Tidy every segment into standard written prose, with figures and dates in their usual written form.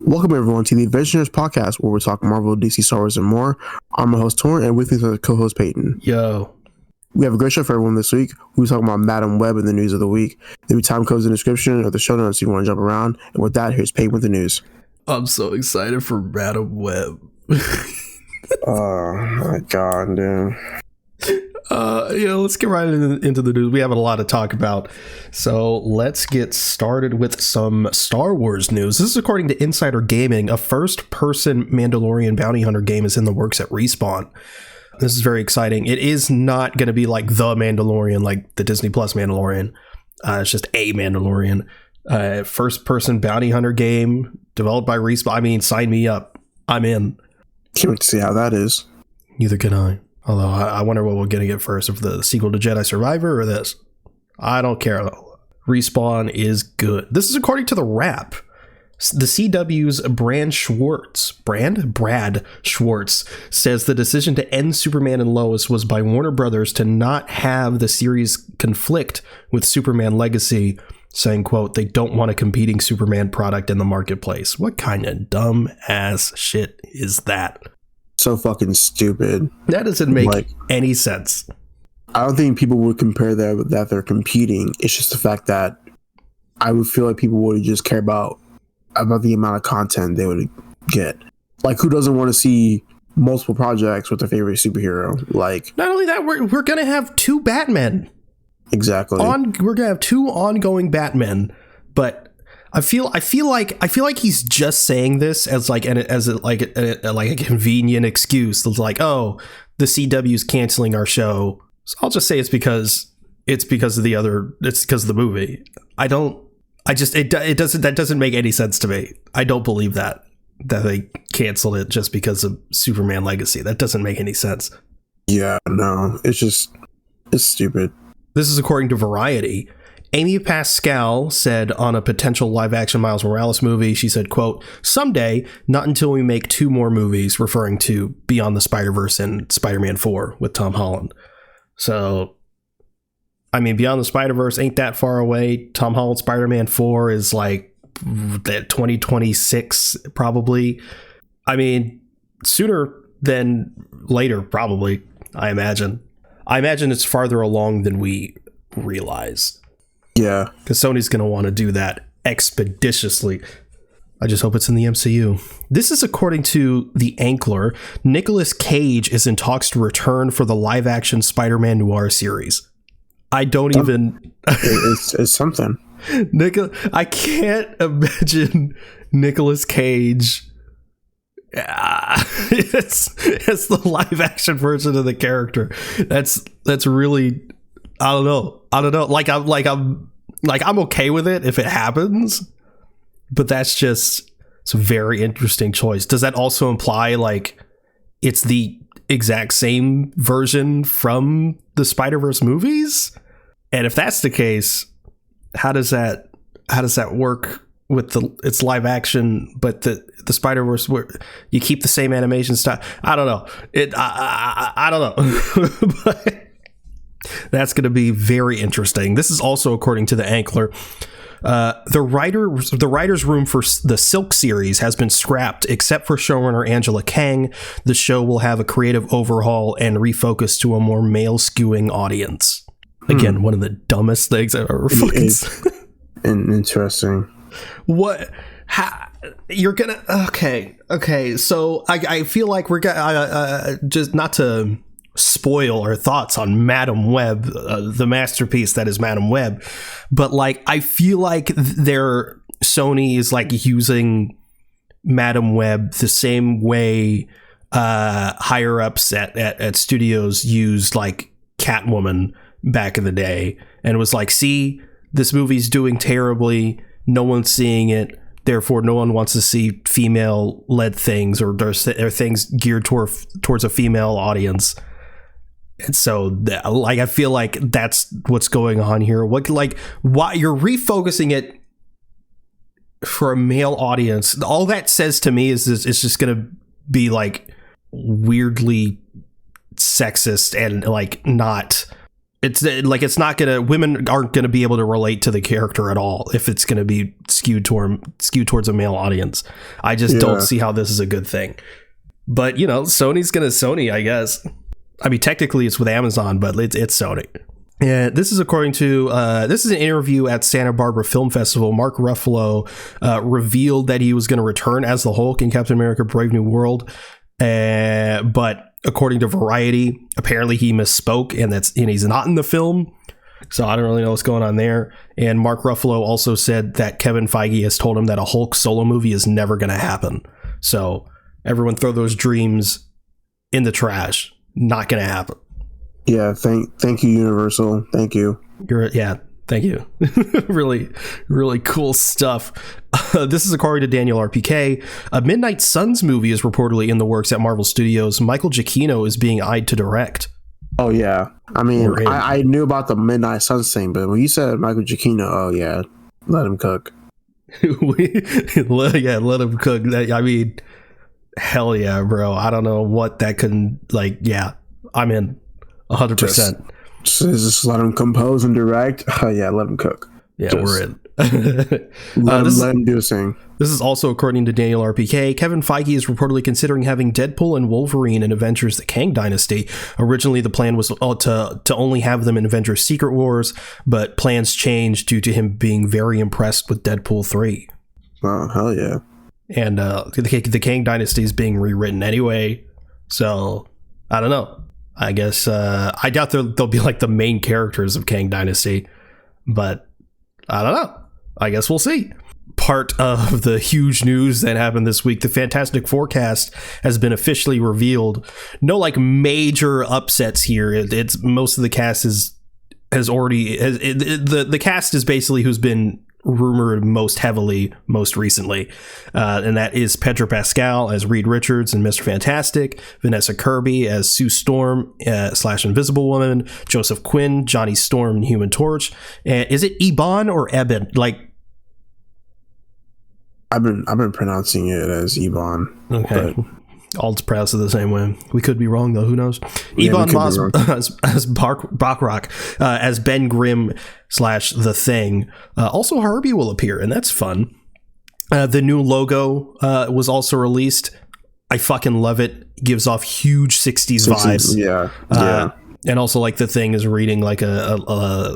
Welcome everyone to the Avengenerds podcast, where we talk Marvel, DC, Star Wars, and more. I'm my host Torrin, and with me is our co-host Peyton. Yo. We have a great show for everyone this week. We'll be talking about Madam Web and the news of the week. There'll be time codes in the description or the show notes if you want to jump around. And with that, here's Peyton with the news. I'm so excited for Madam Web. Oh my god, dude. Let's get right into the news. We have a lot to talk about. So let's get started with some Star Wars news. This is according to Insider Gaming. A first-person Mandalorian bounty hunter game is in the works at Respawn. This is very exciting. It is not going to be like the Mandalorian, like the Disney Plus Mandalorian. It's just a Mandalorian. First-person bounty hunter game developed by Respawn. I mean, sign me up. I'm in. Can't wait to see how that is. Neither can I. Although I wonder what we're going to get first, if the sequel to Jedi Survivor or this. I don't care. Respawn is good. This is according to The Wrap. The CW's Brad Schwartz says the decision to end Superman and Lois was by Warner Brothers to not have the series conflict with Superman Legacy, saying, quote, they don't want a competing Superman product in the marketplace. What kind of dumb ass shit is that? So fucking stupid. That doesn't make any sense. I don't think people would compare that they're competing. It's just the fact that I would feel like people would just care about the amount of content they would get. Like, who doesn't want to see multiple projects with their favorite superhero? Like, not only that, we're gonna have two Batmen. Exactly. We're gonna have two ongoing Batmen, but I feel like he's just saying this as a convenient excuse. It's like, oh, the CW's canceling our show. So I'll just say it's because of the movie. That doesn't make any sense to me. I don't believe that they canceled it just because of Superman Legacy. That doesn't make any sense. Yeah, no, it's stupid. This is according to Variety. Amy Pascal said on a potential live-action Miles Morales movie, she said, quote, someday, not until we make two more movies, referring to Beyond the Spider-Verse and Spider-Man 4 with Tom Holland. So, I mean, Beyond the Spider-Verse ain't that far away. Tom Holland Spider-Man 4 is like 2026, probably. I mean, sooner than later, probably, I imagine. I imagine it's farther along than we realize. Yeah. Because Sony's going to want to do that expeditiously. I just hope it's in the MCU. This is according to The Ankler. Nicolas Cage is in talks to return for the live-action Spider-Man Noir series. I don't even... It's something. I can't imagine Nicolas Cage... it's the live-action version of the character. That's really... I don't know. I'm okay with it if it happens, but it's a very interesting choice. Does that also imply like it's the exact same version from the Spider-Verse movies? And if that's the case, how does that work with it's live action, but the Spider-Verse where you keep the same animation style? I don't know. I don't know. But that's going to be very interesting. This is also according to The Ankler. The writer's room for the Silk series has been scrapped, except for showrunner Angela Kang. The show will have a creative overhaul and refocus to a more male-skewing audience. Again, one of the dumbest things I've ever fucking said. Interesting. What? You're gonna... Okay. So I feel like we're gonna... just not to... spoil our thoughts on Madam Web, the masterpiece that is Madam Web, but like I feel like Sony is like using Madam Web the same way higher ups at studios used like Catwoman back in the day, and it was like, see, this movie's doing terribly, no one's seeing it, therefore no one wants to see female led things or things geared towards a female audience. And so, like, I feel like that's what's going on here. Why you're refocusing it for a male audience? All that says to me is it's just going to be like weirdly sexist and like not it's like it's not gonna women aren't gonna be able to relate to the character at all if it's gonna be skewed towards a male audience. I just don't see how this is a good thing. But you know, Sony's gonna Sony, I guess. I mean, technically it's with Amazon, but it's Sony. And this is according to this is an interview at Santa Barbara Film Festival. Mark Ruffalo revealed that he was going to return as the Hulk in Captain America: Brave New World, but according to Variety, apparently he misspoke and he's not in the film. So I don't really know what's going on there. And Mark Ruffalo also said that Kevin Feige has told him that a Hulk solo movie is never going to happen. So everyone throw those dreams in the trash. Not going to happen. Yeah, thank you, Universal. Thank you. Thank you. Really, really cool stuff. This is according to Daniel RPK. A Midnight Suns movie is reportedly in the works at Marvel Studios. Michael Giacchino is being eyed to direct. Oh, yeah. I mean, I knew about the Midnight Suns thing, but when you said Michael Giacchino, oh, yeah, let him cook. Let him cook. I mean, hell yeah, bro. I don't know what that can, like, yeah, I'm in 100%. Just let him compose and direct. Oh, yeah, let him cook. Yeah, we're in. let him do his thing. This is also according to Daniel RPK. Kevin Feige is reportedly considering having Deadpool and Wolverine in Avengers: The Kang Dynasty. Originally, the plan was to only have them in Avengers: Secret Wars, but plans changed due to him being very impressed with Deadpool 3. Oh, hell yeah. And the Kang Dynasty is being rewritten anyway, so I don't know. I guess I doubt they'll be like the main characters of Kang Dynasty, but I don't know. I guess we'll see. Part of the huge news that happened this week, the Fantastic Four cast has been officially revealed. No like major upsets here. It's most of the cast the cast is basically who's been rumored most heavily most recently, and that is Pedro Pascal as Reed Richards and Mr. Fantastic, Vanessa Kirby as Sue Storm / Invisible Woman, Joseph Quinn, Johnny Storm and Human Torch. Is it Eban or Eben? Like, I've been pronouncing it as Eban. Okay. All pronounced the same way. We could be wrong though. Who knows? Ebon Moss as Bachrach, as Ben Grimm / The Thing. Also, Herbie will appear, and that's fun. The new logo was also released. I fucking love it. Gives off huge 60s vibes. Yeah. And also, like, The Thing is reading like a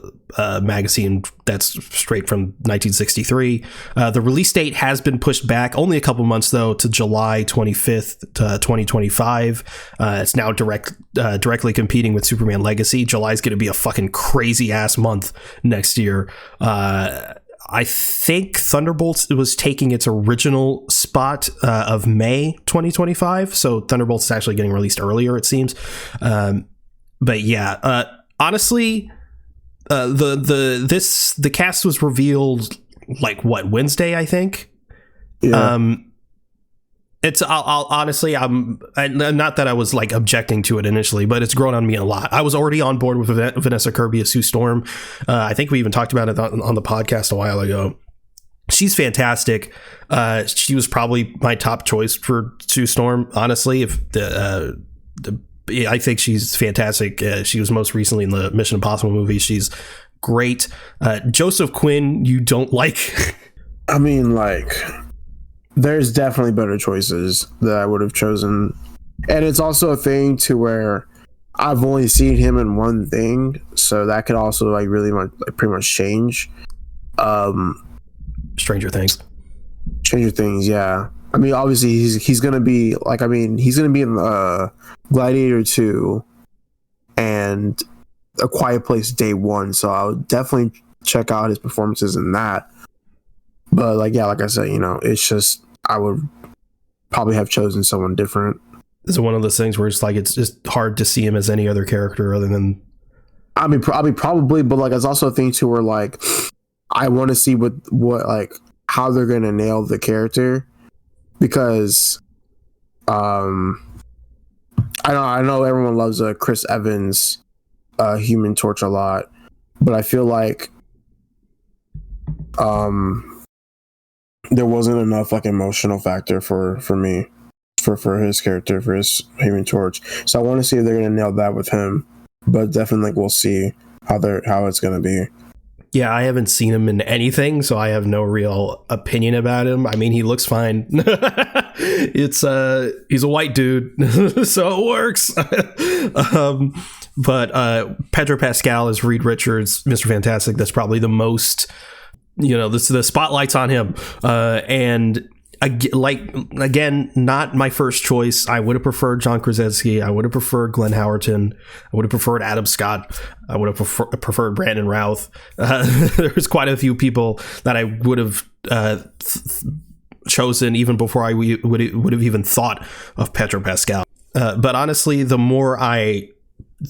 magazine that's straight from 1963. The release date has been pushed back only a couple months, though, to July 25th, 2025. It's now directly competing with Superman Legacy. July is going to be a fucking crazy ass month next year. I think Thunderbolts was taking its original spot of May 2025. So Thunderbolts is actually getting released earlier, it seems. But yeah, honestly, the cast was revealed like Wednesday, I think. Yeah. I'll honestly, not that I was like objecting to it initially, but it's grown on me a lot. I was already on board with Vanessa Kirby as Sue Storm. I think we even talked about it on the podcast a while ago. She's fantastic. She was probably my top choice for Sue Storm, honestly. I think she's fantastic. She was most recently in the Mission Impossible movie. She's great. Joseph Quinn, you don't like? I mean, like, there's definitely better choices that I would have chosen. And it's also a thing to where I've only seen him in one thing. So that could also like really much, like, pretty much change. Stranger Things. Yeah. I mean, obviously he's gonna be like, he's gonna be in Gladiator 2 and A Quiet Place Day 1, so I would definitely check out his performances in that. But like, yeah, like I said, it's just I would probably have chosen someone different. Is it one of those things where it's like it's just hard to see him as any other character other than? I mean, probably, but like, it's also a thing too where like I want to see what like how they're gonna nail the character. Because I know everyone loves Chris Evans Human Torch a lot, but I feel like there wasn't enough like emotional factor for me for his character, for his Human Torch. So I want to see if they're gonna nail that with him, but definitely like we'll see. how it's gonna be. Yeah, I haven't seen him in anything, so I have no real opinion about him. I mean, he looks fine. He's a white dude, so it works. But Pedro Pascal as Reed Richards, Mr. Fantastic. That's probably the most, the spotlight's on him. And again, not my first choice. I would have preferred John Krasinski. I would have preferred Glenn Howerton. I would have preferred Adam Scott. I would have preferred Brandon Routh. There's quite a few people that I would have chosen even before I would have even thought of Pedro Pascal. But honestly, the more I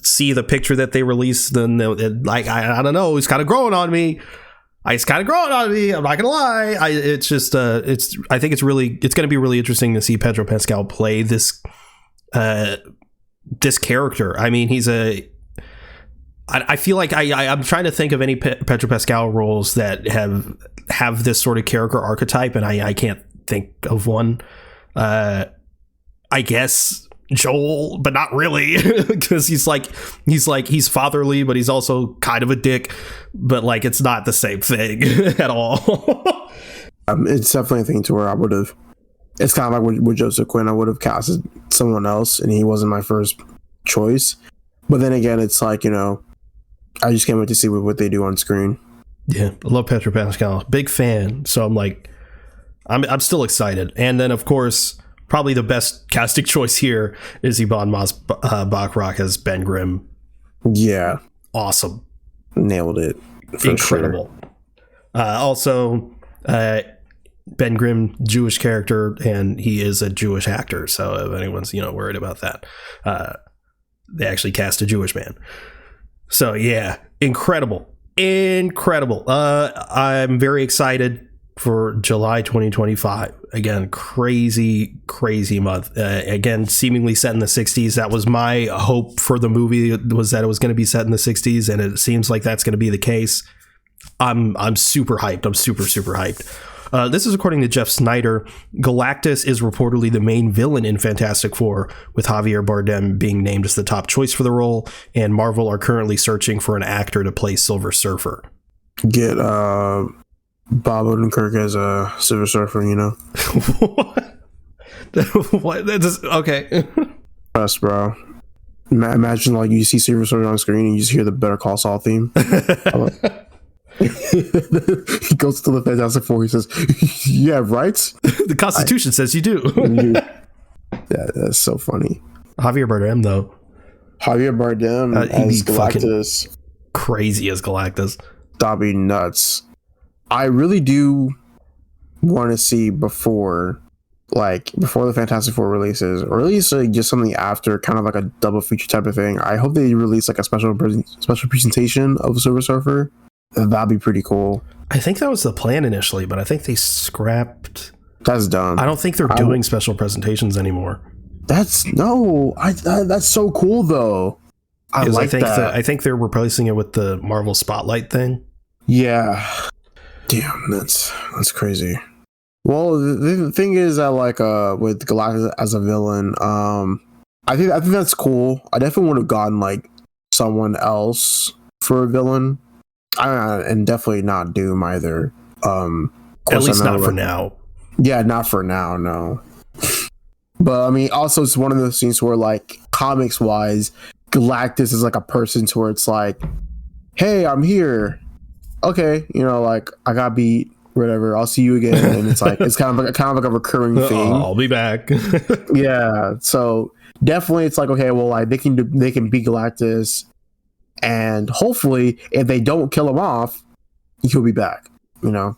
see the picture that they released, then I don't know, it's kind of growing on me. I'm not gonna lie. I think it's going to be really interesting to see Pedro Pascal play this character. I mean, I feel like I'm trying to think of any Pedro Pascal roles that have this sort of character archetype, and I can't think of one. I guess Joel, but not really, because he's fatherly, but he's also kind of a dick, but like it's not the same thing at all. It's definitely a thing to where I would have, it's kind of like with Joseph Quinn, I would have casted someone else and he wasn't my first choice. But then again, it's like, I just can't wait to see what they do on screen. Yeah, I love Pedro Pascal, big fan. So I'm still excited. And then of course, probably the best casting choice here is Yvonne Moss Bachrach as Ben Grimm. Yeah. Awesome. Nailed it. Incredible. Sure. Also, Ben Grimm, Jewish character, and he is a Jewish actor. So if anyone's, worried about that, they actually cast a Jewish man. So yeah, incredible. I'm very excited for July 2025. Again, crazy month. Again, seemingly set in the 60s. That was my hope for the movie, was that it was going to be set in the 60s, and it seems like that's going to be the case. I'm super hyped. I'm super hyped. This is according to Jeff Snyder. Galactus is reportedly the main villain in Fantastic Four, with Javier Bardem being named as the top choice for the role, and Marvel are currently searching for an actor to play Silver Surfer. Get Bob Odenkirk as a Silver Surfer, What? Okay. Yes, bro. Imagine like you see Silver Surfer on screen and you just hear the Better Call Saul theme. He goes to the Fantastic Four. He says, "You have rights." The Constitution says you do. Yeah, that's so funny. Javier Bardem, though. Javier Bardem as Galactus, crazy as Galactus. That'd be nuts. I really do want to see before the Fantastic Four releases, or at least like just something after, kind of like a double feature type of thing. I hope they release like a special presentation of Silver Surfer. That'd be pretty cool. I think that was the plan initially, but I think they scrapped. That's done. I don't think they're doing special presentations anymore. That's so cool though. I think they're replacing it with the Marvel Spotlight thing. Yeah. Damn, that's crazy. Well, the thing is that with Galactus as a villain, I think that's cool. I definitely would have gotten like someone else for a villain. And definitely not Doom either. At least not for now. Yeah, not for now, no. But I mean, also it's one of those things where like comics wise, Galactus is like a person to where it's like, hey, I'm here. Okay, I got beat, whatever. I'll see you again, and it's like it's kind of like a recurring thing. I'll be back. Yeah, so definitely it's like, okay, well, like they can beat Galactus, and hopefully if they don't kill him off, he'll be back. But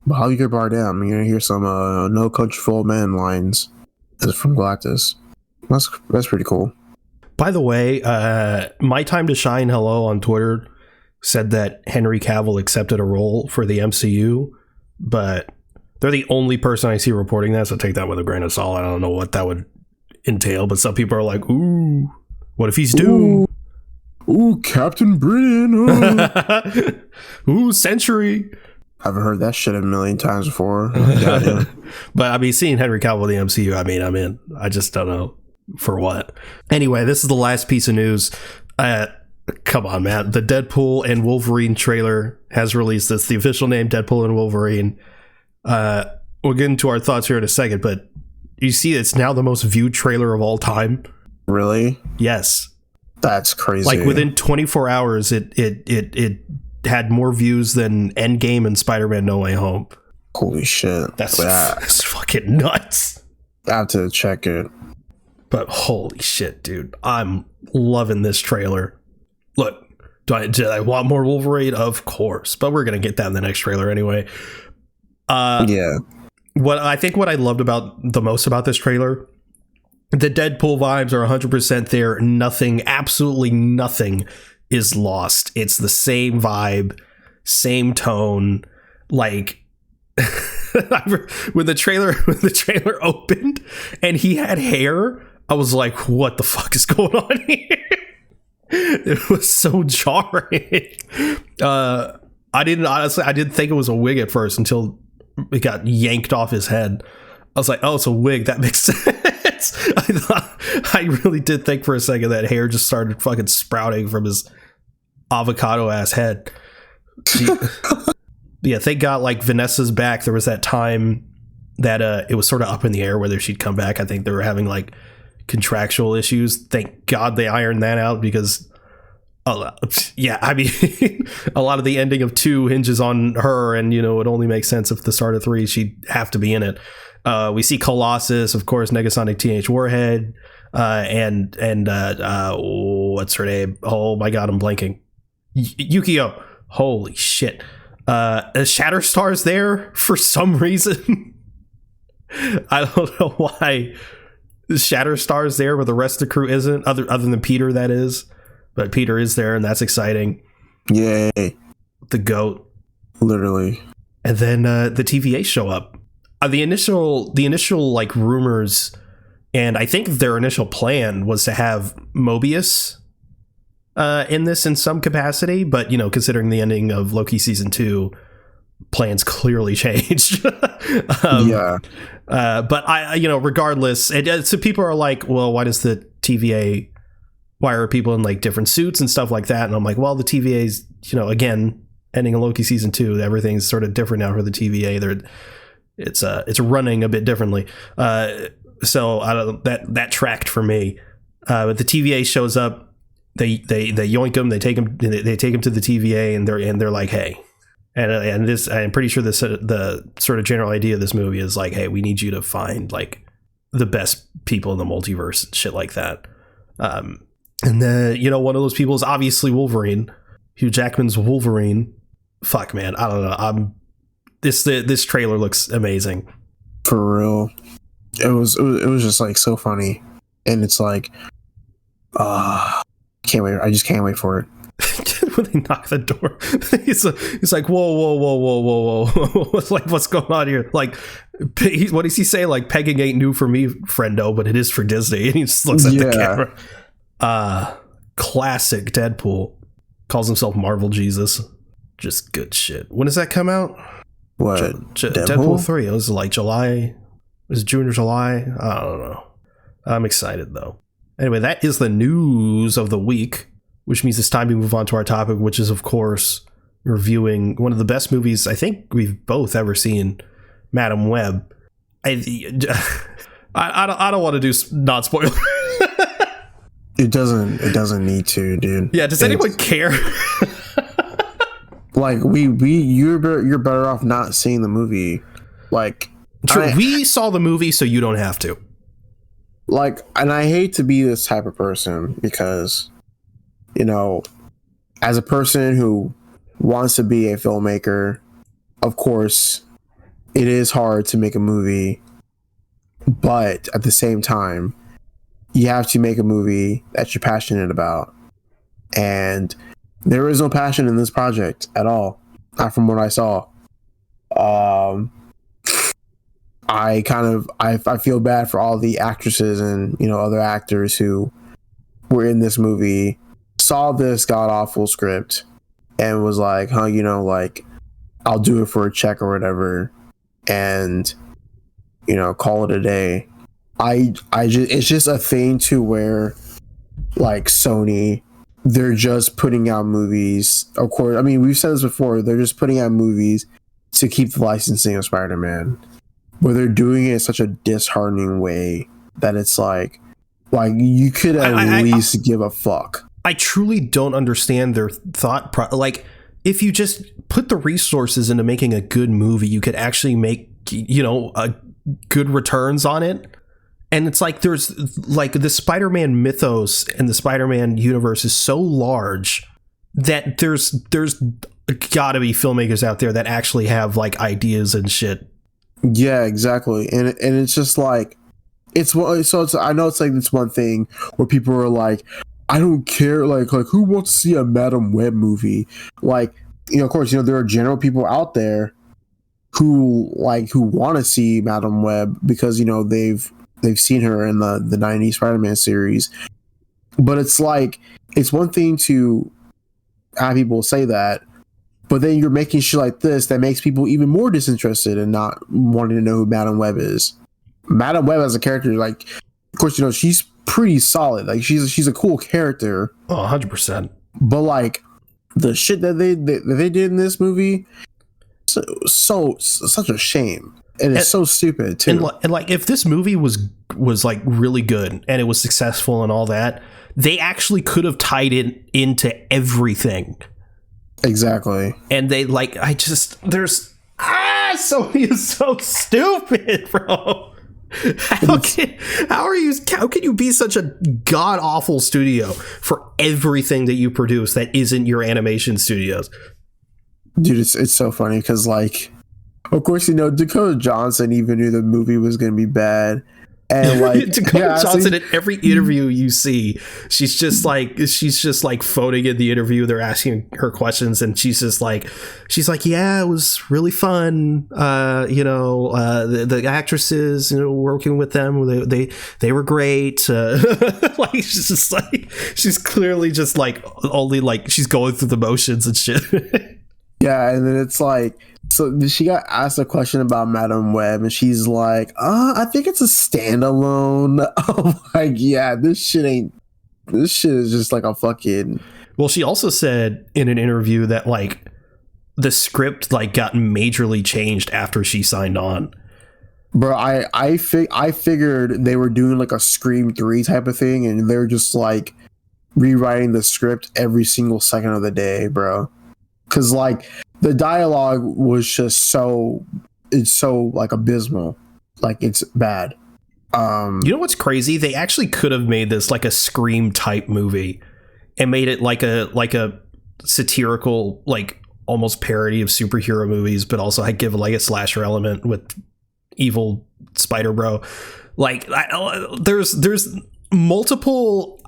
Javier Bardem, you're gonna hear some "No Country for Old Men" lines from Galactus. That's pretty cool. By the way, My Time to Shine Hello on Twitter said that Henry Cavill accepted a role for the MCU, but they're the only person I see reporting that, so take that with a grain of salt. I don't know what that would entail, but some people are like, ooh, what if he's Doom? Ooh, Captain Britain. Ooh, Century. I haven't heard that shit a million times before. But I mean, seeing Henry Cavill in the MCU, I mean, I'm in. I just don't know for what. Anyway, this is the last piece of news. Come on, man. The Deadpool and Wolverine trailer has released. It's the official name, Deadpool and Wolverine. We'll get into our thoughts here in a second, but you see it's now the most viewed trailer of all time. Really? Yes. That's crazy. Like within 24 hours, it had more views than Endgame and Spider-Man No Way Home. Holy shit. That's fucking nuts. I have to check it. But holy shit, dude. I'm loving this trailer. Look, do I want more Wolverine? Of course. But we're going to get that in the next trailer anyway. Yeah. What I loved about the most about this trailer, the Deadpool vibes are 100% there. Nothing, absolutely nothing is lost. It's the same vibe, same tone. Like when the trailer opened and he had hair, I was like, what the fuck is going on here? It was so jarring. I didn't think it was a wig at first until it got yanked off his head. I was like, oh, it's a wig. That makes sense. I really did think for a second that hair just started fucking sprouting from his avocado ass head. Yeah, thank God, like, Vanessa's back. There was that time that it was sort of up in the air whether she'd come back. I think they were having like contractual issues. Thank God they ironed that out, because yeah, I mean, a lot of the ending of 2 hinges on her, and it only makes sense if the start of 3 she'd have to be in it. We see Colossus, of course, Negasonic Teenage Warhead, and what's her name? Oh my God, I'm blanking. Yukio. Holy shit. Shatterstar's there for some reason. I don't know why Shatterstar's there, but the rest of the crew isn't, other than Peter, that is. But Peter is there, and that's exciting. Yay. The GOAT. Literally. And then the TVA show up. The initial like rumors, and I think their initial plan was to have Mobius in this in some capacity, but considering the ending of Loki season 2, plans clearly changed. Yeah. But regardless, so people are like, well, why does the TVA, why are people in like different suits and stuff like that? And I'm like, well, the TVA's, again, ending of Loki season 2, everything's sort of different now for the TVA. It's running a bit differently. So I don't, that tracked for me. But the TVA shows up, they yoink him, they take him to the TVA, and they're like, hey, and this, I'm pretty sure the sort of general idea of this movie is like, hey, we need you to find like the best people in the multiverse and shit like that. And then, one of those people is obviously Wolverine. Hugh Jackman's Wolverine. Fuck, man, I don't know. This trailer looks amazing. For real. It was just like so funny. And it's like, can't wait. I just can't wait for it. When they knock the door, he's like, whoa. It's like, what's going on here? Like, what does he say? Like, pegging ain't new for me, friendo, but it is for Disney. And he just looks at the camera. Classic Deadpool. Calls himself Marvel Jesus. Just good shit. When does that come out? What? Deadpool 3. It was like July. Was it June or July? I don't know. I'm excited though. Anyway, that is the news of the week, which means it's time to move on to our topic, which is, of course, reviewing one of the best movies I think we've both ever seen, Madam Web. I don't want to do not spoiler. It doesn't need to, dude. Yeah, does anyone care? Like you're better off not seeing the movie. Like, true, we saw the movie, so you don't have to. Like, and I hate to be this type of person because, as a person who wants to be a filmmaker, of course, it is hard to make a movie, but at the same time, you have to make a movie that you're passionate about. And there is no passion in this project at all, not from what I saw. I feel bad for all the actresses and other actors who were in this movie, saw this god awful script, and was like, like, I'll do it for a check or whatever, and call it a day. It's just a thing to where, like, Sony they're just putting out movies. Of course, I mean, we've said this before. They're just putting out movies to keep the licensing of Spider-Man, but they're doing it in such a disheartening way that it's like you could at least give a fuck. I truly don't understand their thought. Like, if you just put the resources into making a good movie, you could actually make, good returns on it. And it's like, there's like the Spider-Man mythos and the Spider-Man universe is so large that there's gotta be filmmakers out there that actually have like ideas and shit. Yeah, exactly. And it's just like, I know it's like this one thing where people are like, I don't care, like who wants to see a Madam Web movie? Like, of course, there are general people out there who want to see Madam Web because they've seen her in the 90s Spider-Man series. But it's like, it's one thing to have people say that, but then you're making shit like this that makes people even more disinterested and not wanting to know who Madam Web is. Madam Web as a character, like, of course, she's pretty solid. Like, she's a cool character. Oh, 100%. But like the shit that they did in this movie, such a shame. And it's so stupid too. And like, if this movie was like really good and it was successful and all that, they actually could have tied it into everything. Exactly. And they like, Sony is so stupid, bro. How can you be such a god awful studio for everything that you produce that isn't your animation studios? Dude, it's so funny because, like, of course, Dakota Johnson even knew the movie was going to be bad. And like Dakota Johnson, in every interview you see, she's just like phoning in the interview. They're asking her questions, and she's like, yeah, it was really fun. The actresses, working with them, they were great. Like, she's just like, she's clearly just like only like she's going through the motions and shit. Yeah, and then it's like, so she got asked a question about Madam Web, and she's like, I think it's a standalone. I'm like, yeah, this shit is just like a fucking... Well, she also said in an interview that like the script like got majorly changed after she signed on. Bro, I figured they were doing like a Scream 3 type of thing, and they're just like rewriting the script every single second of the day, bro. Because like the dialogue was just it's so like abysmal, like it's bad. You know what's crazy? They actually could have made this like a Scream type movie and made it like a satirical, like almost parody of superhero movies, but also I give like a slasher element with evil Spider Bro. Like there's multiple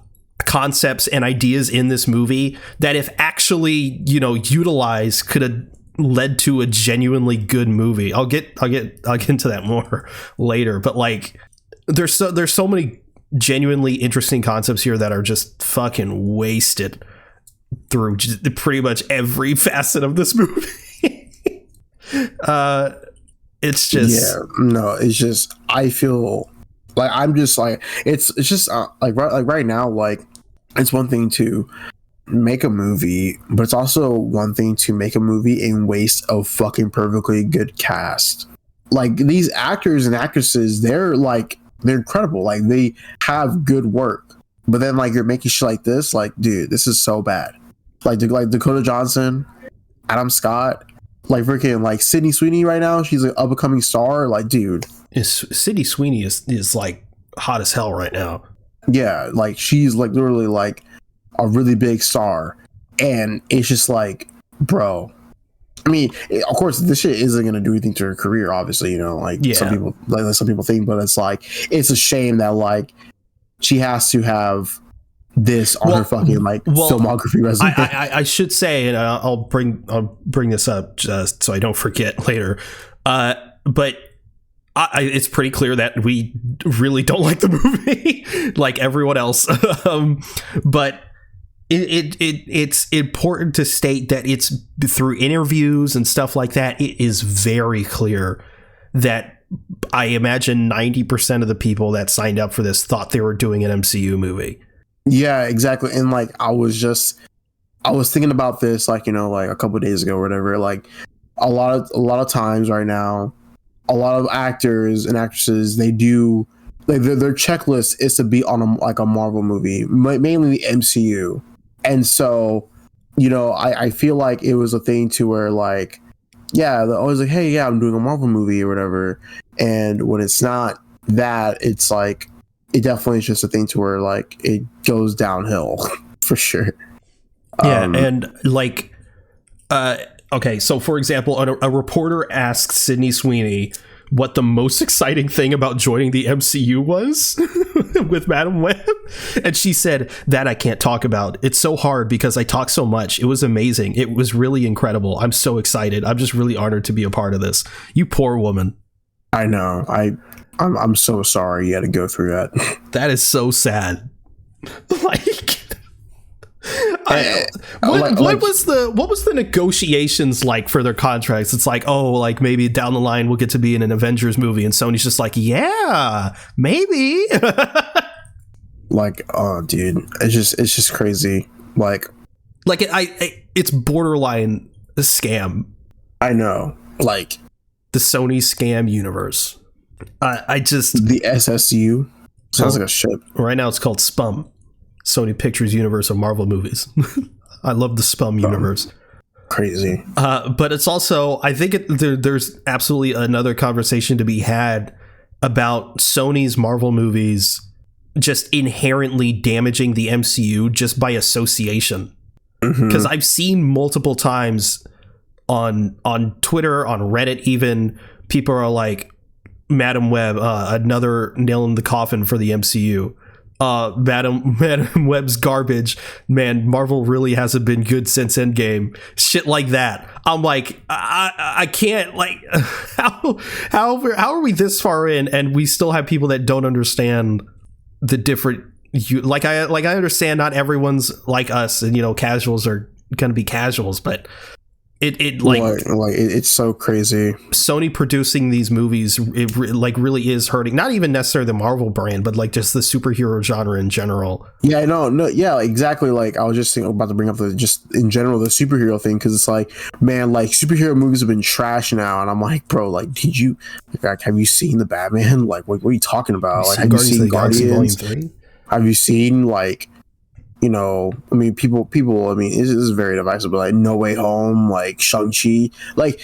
concepts and ideas in this movie that, if actually utilized, could have led to a genuinely good movie. I'll get into that more later, but like there's so many genuinely interesting concepts here that are just fucking wasted through just pretty much every facet of this movie. It's just I feel like I'm just like it's just like right now, like it's one thing to make a movie, but it's also one thing to make a movie and waste a fucking perfectly good cast. Like, these actors and actresses, they're incredible. Like, they have good work, but then like you're making shit like this. Like, dude, this is so bad. Like Dakota Johnson, Adam Scott, like freaking like Sydney Sweeney right now. She's an up and coming star. Like, dude, Sydney Sweeney is like hot as hell right now. Yeah, like she's like literally like a really big star, and it's just like, bro. I mean, of course, this shit isn't gonna do anything to her career, obviously. Some people think, but it's like, it's a shame that like she has to have this on her fucking filmography resume. I should say, and I'll bring this up just so I don't forget later. But it's pretty clear that we really don't like the movie, like everyone else. But it's important to state that it's through interviews and stuff like that. It is very clear that I imagine 90% of the people that signed up for this thought they were doing an MCU movie. Yeah, exactly. And like I was thinking about this like, like a couple of days ago or whatever. Like a lot of times right now, a lot of actors and actresses, they do like their checklist is to be on a Marvel movie, mainly the MCU. And so, I feel like it was a thing to where like, yeah, they're always like, hey, yeah, I'm doing a Marvel movie or whatever. And when it's not that, it's like, it definitely is just a thing to where like it goes downhill for sure. Yeah, and like, okay, so for example, a reporter asked Sydney Sweeney what the most exciting thing about joining the MCU was with Madam Web, and she said, that I can't talk about. It's so hard because I talk so much. It was amazing. It was really incredible. I'm so excited. I'm just really honored to be a part of this. You poor woman. I know. I'm so sorry you had to go through that. That is so sad. Like, what was the negotiations like for their contracts? It's like, oh, like maybe down the line we'll get to be in an Avengers movie, and Sony's just like, yeah, maybe. Like, oh, dude, it's just crazy. Like it's borderline a scam. I know, like the Sony scam universe. I just the SSU sounds like a ship. Right now, it's called SPUMM. Sony Pictures Universe of Marvel Movies. I love the SPUMM universe. Crazy. But it's also, I think there's absolutely another conversation to be had about Sony's Marvel movies just inherently damaging the MCU just by association. Because I've seen multiple times on Twitter, on Reddit even, people are like, Madam Web, another nail in the coffin for the MCU. Madam Web's garbage, man. Marvel really hasn't been good since Endgame. Shit like that. I'm like, I can't, like, how are we this far in and we still have people that don't understand the different, like I understand not everyone's like us, and casuals are gonna be casuals, but it's so crazy. Sony producing these movies, it like really is hurting, not even necessarily the Marvel brand, but like just the superhero genre in general. Yeah, I know. No, yeah, exactly. Like I was just about to bring up just in general the superhero thing, because it's like, man, like superhero movies have been trash now, and I'm like, bro, like, have you seen the Batman? Like, what are you talking about? Like, have you seen Guardians Volume 3? Have you seen like, I mean, people, I mean, this is very divisive, but like No Way Home, like Shang-Chi, like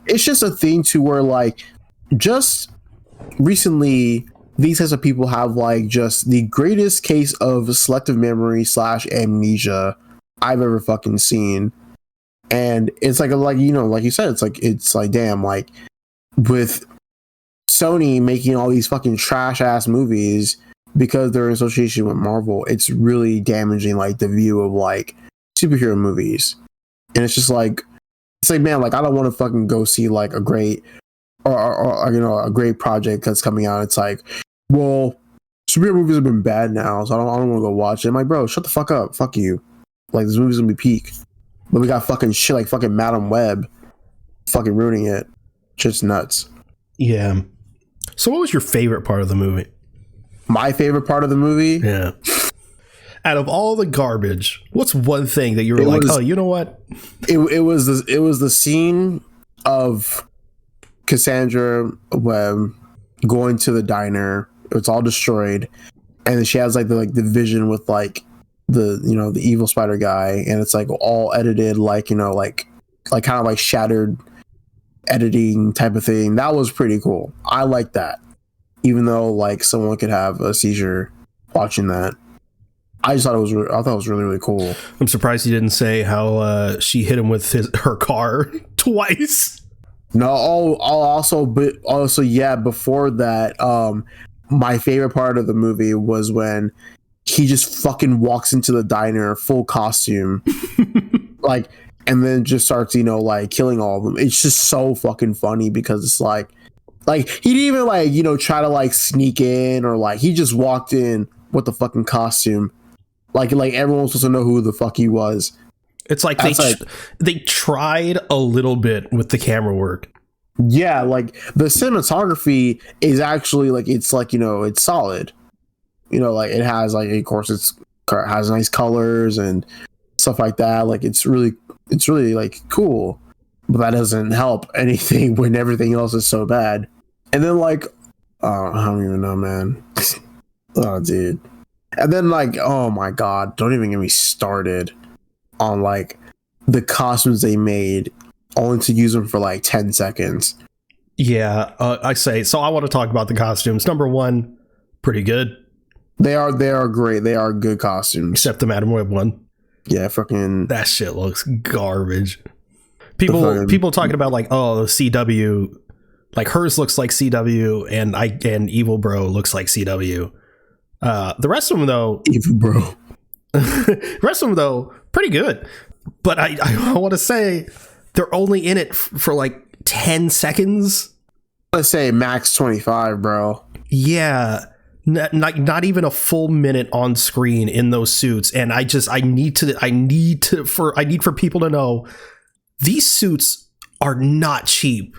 it's just a thing to where like just recently these types of people have like just the greatest case of selective memory / amnesia I've ever fucking seen. And it's like like you said, it's like damn, like with Sony making all these fucking trash ass movies because they're in association with Marvel, it's really damaging like the view of like superhero movies. And it's just like, man, like I don't want to fucking go see like a great or a great project that's coming out. It's like, well, superhero movies have been bad now, so I don't want to go watch it. I'm like, bro, shut the fuck up, fuck you. Like this movie's gonna be peak, but we got fucking shit like fucking Madam Web fucking ruining it. Just nuts. Yeah. So what was your favorite part of the movie? My favorite part of the movie? Yeah. Out of all the garbage, what's one thing that you were like, oh, you know what? It was the scene of Cassandra Webb going to the diner. It's all destroyed, and she has like the vision with like the evil spider guy, and it's like all edited like kind of like shattered editing type of thing. That was pretty cool. I like that. Even though like someone could have a seizure watching that, I thought it was really, really cool. I'm surprised you didn't say how she hit him with her car twice. No, also yeah. Before that, my favorite part of the movie was when he just fucking walks into the diner full costume, like, and then just starts like killing all of them. It's just so fucking funny because it's like he didn't even like try to like sneak in, or like he just walked in with the fucking costume, like everyone was supposed to know who the fuck he was. It's like they tried a little bit with the camera work. Yeah, like the cinematography is actually like it's like it's solid. Like it has like, of course, it's has nice colors and stuff like that. Like it's really like cool, but that doesn't help anything when everything else is so bad. And then like, I don't even know, man. Oh, dude. And then like, oh my god, don't even get me started on like the costumes they made only to use them for like 10 seconds. Yeah, I say. So I want to talk about the costumes. Number one, pretty good. They are great. They are good costumes. Except the Madam Web one. Yeah, fucking. That shit looks garbage. People talking about like, oh, CW, like hers looks like CW, and Evil Bro looks like CW. The rest of them though, Evil Bro. The rest of them though, pretty good. But I want to say they're only in it for like 10 seconds. Let's say max 25, bro. Yeah. Not even a full minute on screen in those suits, and I need for people to know these suits are not cheap.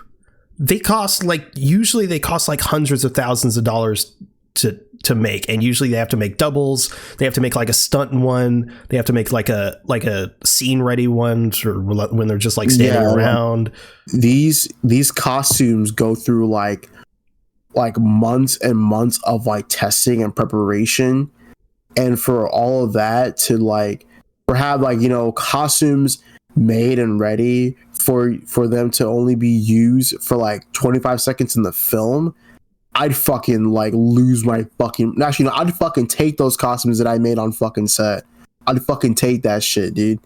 They cost usually hundreds of thousands of dollars to make, and usually they have to make doubles. They have to make like a stunt one. They have to make like a scene ready one for when they're just like standing around. These costumes go through like months and months of like testing and preparation, and for all of that to have costumes made and ready for them to only be used for like 25 seconds in the film, I'd fucking lose my fucking. Actually, no, I'd fucking take those costumes that I made on fucking set. I'd fucking take that shit, dude.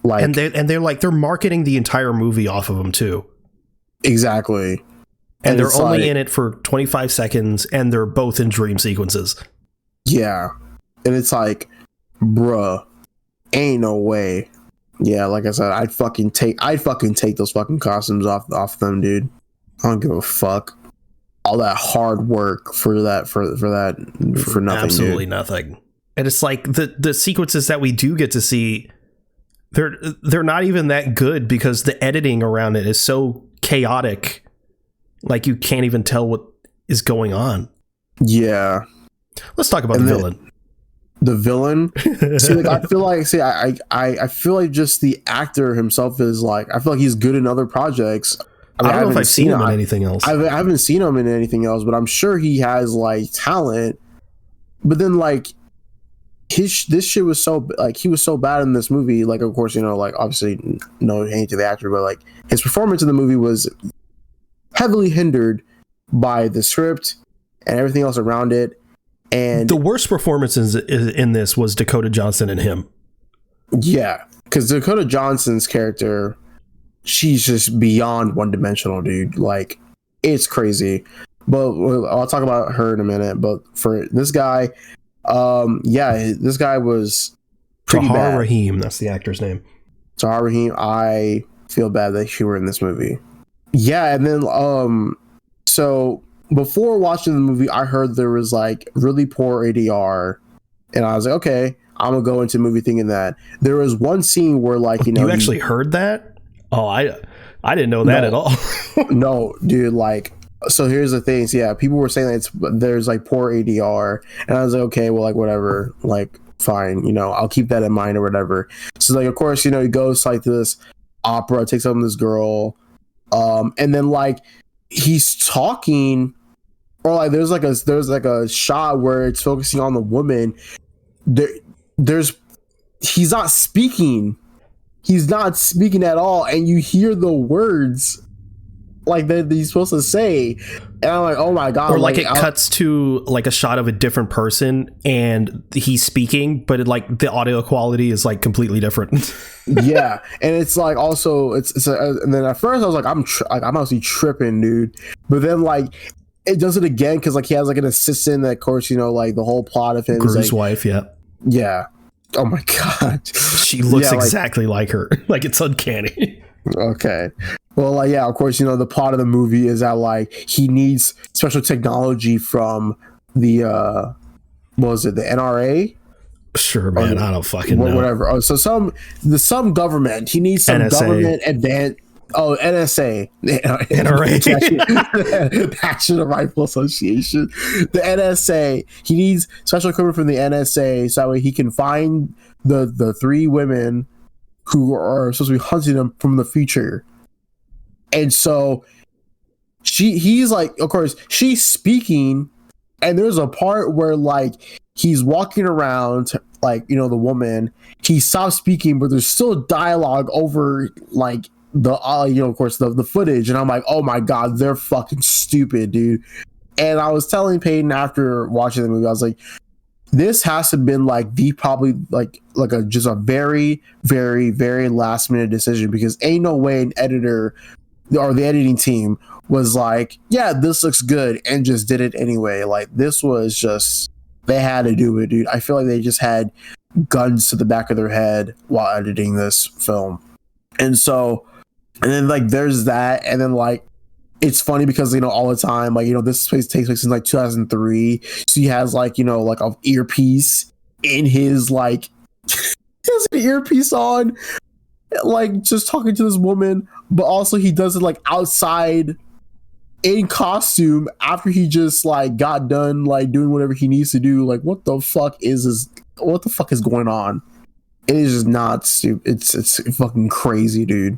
And they're marketing the entire movie off of them too. Exactly. And they're only in it for 25 seconds, and they're both in dream sequences. Yeah. And it's like, bruh, ain't no way. Yeah, like I said, I'd fucking take those fucking costumes off them, dude. I don't give a fuck. All that hard work for nothing. Absolutely dude. Nothing. And it's like the sequences that we do get to see, they're not even that good because the editing around it is so chaotic. Like you can't even tell what is going on. Yeah. Let's talk about the villain. The villain. I feel like just the actor himself is I feel like he's good in other projects. I don't know if I've seen him in anything else. I haven't seen him in anything else, but I'm sure he has talent. But then this shit was so he was so bad in this movie. Of course, obviously no hate to the actor, but his performance in the movie was heavily hindered by the script and everything else around it. And the worst performances in this was Dakota Johnson and him. Yeah, because Dakota Johnson's character, she's just beyond one-dimensional, dude. It's crazy. But I'll talk about her in a minute. But for this guy, this guy was pretty Tahar bad. Rahim, that's the actor's name. Tahar Rahim, I feel bad that she were in this movie. Yeah, and then so before watching the movie, I heard there was really poor ADR, and I was like, okay, I'm gonna go into the movie thinking that. There was one scene where you actually heard that? Oh, I didn't know that at all. No, dude, so here's the thing. So, yeah, people were saying that there's poor ADR, and I was like, okay, well, whatever, fine, I'll keep that in mind or whatever. So of course, he goes to this opera, takes up this girl. And then he's talking, or there's a shot where it's focusing on the woman. He's not speaking at all, and you hear the words that he's supposed to say, and I'm like, oh my god. Or it cuts to a shot of a different person and he's speaking, but the audio quality is completely different. Yeah, and it's also and then at first I was I'm actually tripping, dude. But then it does it again because he has an assistant that, of course, the whole plot of him Gru's wife. Yeah. Oh my god, she looks exactly like her. It's uncanny. Okay. Well, of course, the plot of the movie is that he needs special technology from the what was it, the NRA? Sure, man. I don't fucking know. Whatever. Oh, so some government. He needs some NSA. government advanced. Oh, NSA. National Rifle Association. The NSA. He needs special equipment from the NSA so that way he can find the three women who are supposed to be hunting him from the future. And so he's like, of course, she's speaking, and there's a part where like he's walking around, like, you know, the woman, he stops speaking, but there's still dialogue over like the you know, of course, the footage, and I'm like, oh my god, they're fucking stupid, dude. And I was telling Peyton after watching the movie, I was like, this has to have been like the probably like just a very, very, very last minute decision, because ain't no way an editor or the editing team was like, yeah, this looks good, and just did it anyway. Like, this was just, they had to do it, dude. I feel like they just had guns to the back of their head while editing this film. And so, and then like there's that, and then like it's funny because, you know, all the time, like, you know, this takes place in like 2003, so he has like, you know, like an earpiece in his like he has an earpiece on, like just talking to this woman, but also he does it like outside in costume after he just like got done like doing whatever he needs to do. Like, what the fuck is this? What the fuck is going on? It is just not stupid. It's fucking crazy, dude.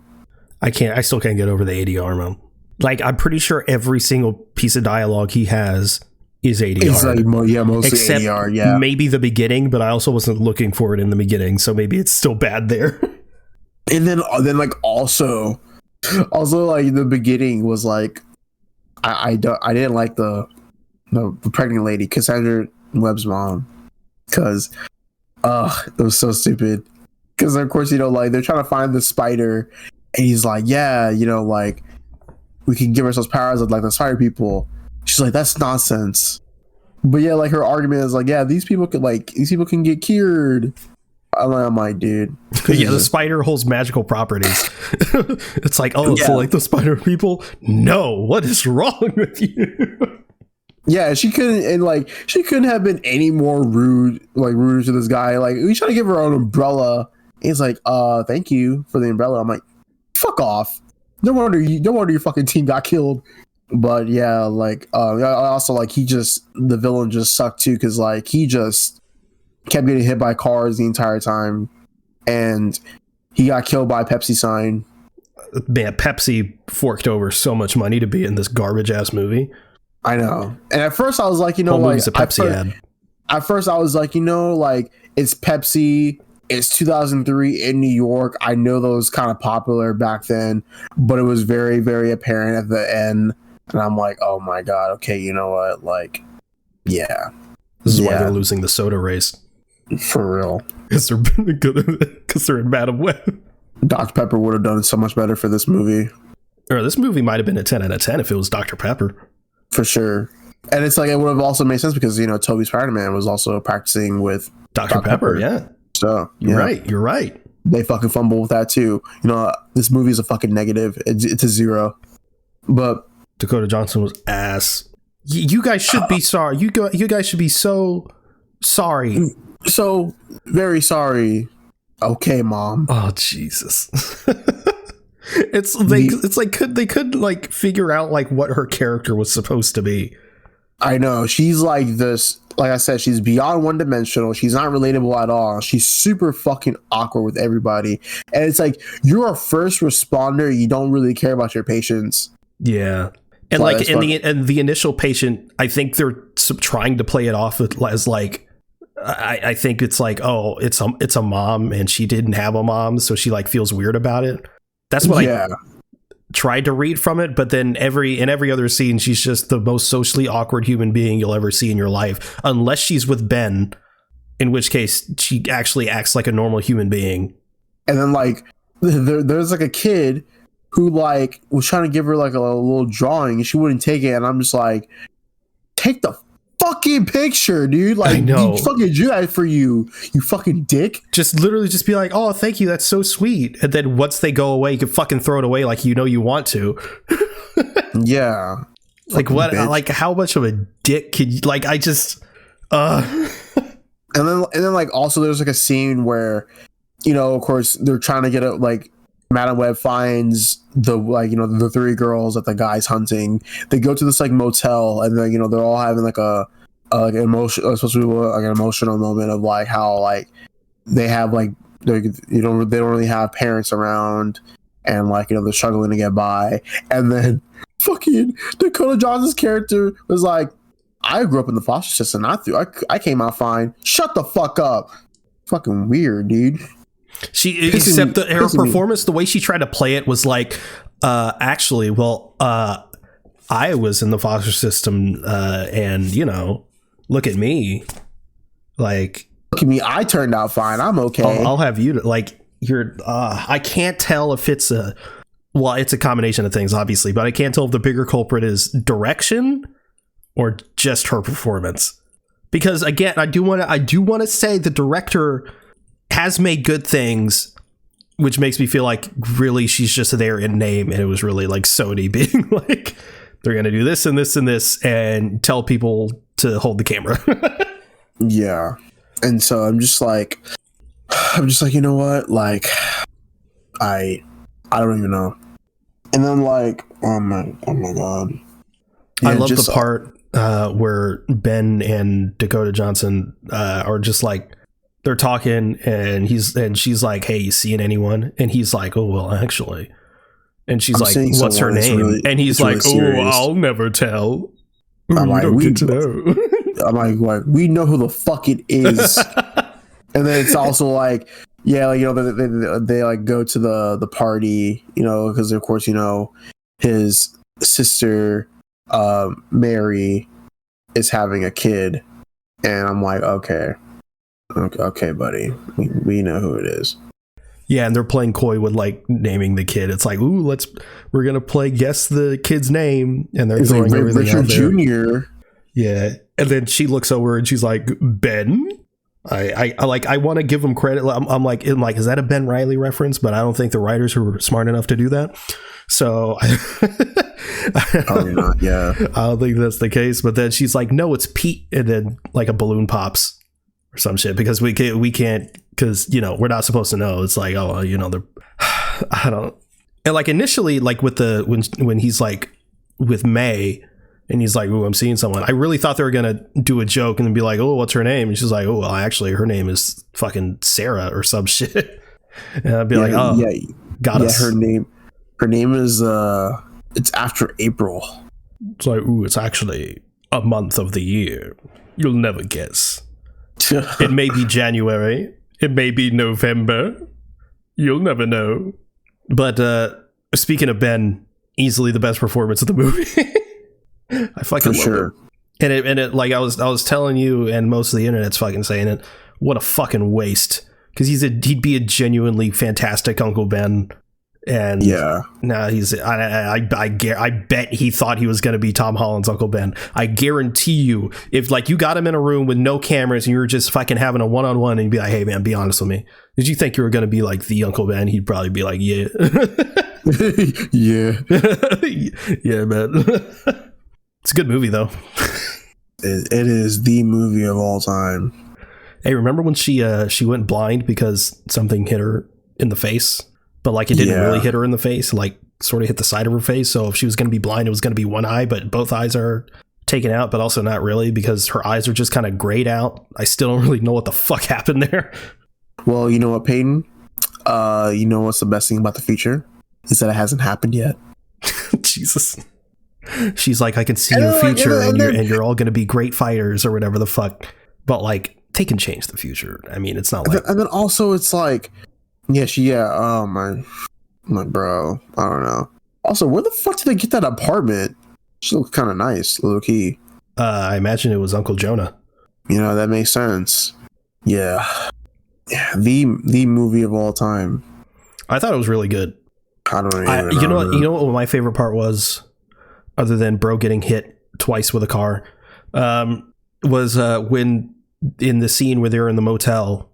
I still can't get over the ADR, man. Like, I'm pretty sure every single piece of dialogue he has is ADR. It's like, mostly except ADR, yeah. Maybe the beginning, but I also wasn't looking for it in the beginning, so maybe it's still bad there. And then like also like the beginning was like, I didn't like the pregnant lady, Cassandra Webb's mom, because it was so stupid. Because of course, you know, like they're trying to find the spider, and he's like, yeah, you know, like we can give ourselves powers of like the spider people. She's like, that's nonsense. But yeah, like her argument is like, yeah, these people can get cured. I'm like, dude. Yeah, the spider holds magical properties. It's like, oh, it's like the spider people. No, what is wrong with you? Yeah, she couldn't have been any more rude to this guy. Like, we trying to give her an umbrella. He's like, thank you for the umbrella. I'm like, fuck off. No wonder your fucking team got killed. But yeah, like, also like the villain just sucked too, because like he just kept getting hit by cars the entire time, and he got killed by a Pepsi sign. Man, Pepsi forked over so much money to be in this garbage ass movie. I know. And at first I was like, you know, like movie's a Pepsi ad. At first I was like, you know, like it's Pepsi. It's 2003 in New York. I know that was kind of popular back then, but it was very, very apparent at the end. And I'm like, oh my god, okay, you know what? Like, yeah. This is why they're losing the soda race. For real. Because they're in Madam Web. Dr. Pepper would have done so much better for this movie. Or this movie might have been a 10 out of 10 if it was Dr. Pepper. For sure. And it's like, it would have also made sense because, you know, Toby Spider-Man was also practicing with Dr. Pepper, yeah. So, You're right. They fucking fumble with that too. You know, this movie is a fucking negative. It's a 0. But Dakota Johnson was ass. You guys should be sorry. You guys should be so sorry. So very sorry. Okay, Mom. Oh Jesus. It's like they could like figure out like what her character was supposed to be. I know, she's like this. Like I said, she's beyond one dimensional. She's not relatable at all. She's super fucking awkward with everybody. And it's like, you're a first responder. You don't really care about your patients. Yeah. And like in the initial patient, I think they're trying to play it off as like, I think it's like, oh, it's a mom and she didn't have a mom, so she like feels weird about it. That's what I tried to read from it. But then in every other scene, she's just the most socially awkward human being you'll ever see in your life, unless she's with Ben, in which case she actually acts like a normal human being. And then like there's like a kid who like was trying to give her like a little drawing and she wouldn't take it, and I'm just like, take the fucking picture, dude. Like, I know. You fucking do that for you fucking dick. Just literally just be like, oh, thank you, that's so sweet. And then once they go away, you can fucking throw it away like you know you want to. Yeah. Like what bitch. Like how much of a dick can you, like, I just and then like also there's like a scene where, you know, of course they're trying to get it, like Madam Web finds the three girls that the guy's hunting. They go to this like motel, and then they're all having like an supposed to be like an emotional moment of like how like they have like they don't really have parents around, and like they're struggling to get by. And then fucking Dakota Johnson's character was like, I grew up in the foster system. I came out fine. Shut the fuck up. Fucking weird, dude. Her performance, the way she tried to play it was like, actually, I was in the foster system, and look at me. Like, look at me. I turned out fine. I'm okay. I'll have you like you're. I can't tell if it's it's a combination of things, obviously, but I can't tell if the bigger culprit is direction or just her performance. Because again, I do want to say the director has made good things, which makes me feel like really she's just there in name, and it was really like Sony being like, they're gonna do this and this and this and tell people to hold the camera. Yeah. And so I'm just like, you know what? Like, I don't even know. And then like, oh my god. Yeah, I love the part where Ben and Dakota Johnson are just like, they're talking, and she's like, hey, you seeing anyone? And he's like, oh, well, actually. And she's like, what's her name? Really, and he's like, really, I'll never tell. I'm like, don't get to know. I'm like, we know who the fuck it is. And then it's also like, yeah, like, they like go to the party, because of course, his sister, Mary, is having a kid. And I'm like, okay, buddy, we know who it is. Yeah, and they're playing coy with like naming the kid. It's like, ooh, we're gonna play guess the kid's name, and they're throwing like everything Richard out there. Jr. Yeah, and then she looks over and she's like, Ben. I want to give him credit. I'm like, is that a Ben Reilly reference? But I don't think the writers were smart enough to do that. So probably not. Yeah, I don't think that's the case. But then she's like, no, it's Pete, and then like a balloon pops or some shit, because we can't because we're not supposed to know. It's like, oh, they're I don't. And like initially, like with when he's like with May, and he's like, oh, I'm seeing someone, I really thought they were gonna do a joke and then be like, oh, what's her name? And she's like, oh, well, actually her name is fucking Sarah or some shit. And I'd be like, oh, yeah, got us. Her name is it's after April. It's like, ooh, it's actually a month of the year. You'll never guess. It may be January. It may be November. You'll never know. But speaking of Ben, easily the best performance of the movie. I fucking love it. And it like I was telling you, and most of the internet's fucking saying it. What a fucking waste. Because he'd be a genuinely fantastic Uncle Ben. And yeah, no, I bet he thought he was going to be Tom Holland's Uncle Ben. I guarantee you, if like you got him in a room with no cameras and you were just fucking having a one-on-one, and you'd be like, hey man, be honest with me, did you think you were going to be like the Uncle Ben? He'd probably be like, yeah. Yeah. Yeah, man. It's a good movie though. It is the movie of all time. Hey, remember when she went blind because something hit her in the face? But like it didn't really hit her in the face, like sort of hit the side of her face. So if she was going to be blind, it was going to be one eye, but both eyes are taken out, but also not really, because her eyes are just kind of grayed out. I still don't really know what the fuck happened there. Well, you know what, Peyton? You know what's the best thing about the future? Is that it hasn't happened yet. Jesus. She's like, I can see your future, and you're all going to be great fighters or whatever the fuck. But like, they can change the future. I mean, it's not like. And then also, it's like, oh my bro, I don't know. Also, where the fuck did they get that apartment? She looks kind of nice, low key. I imagine it was Uncle Jonah. That makes sense. Yeah, the movie of all time. I thought it was really good. I don't even know. You know what my favorite part was, other than bro getting hit twice with a car, was when in the scene where they're in the motel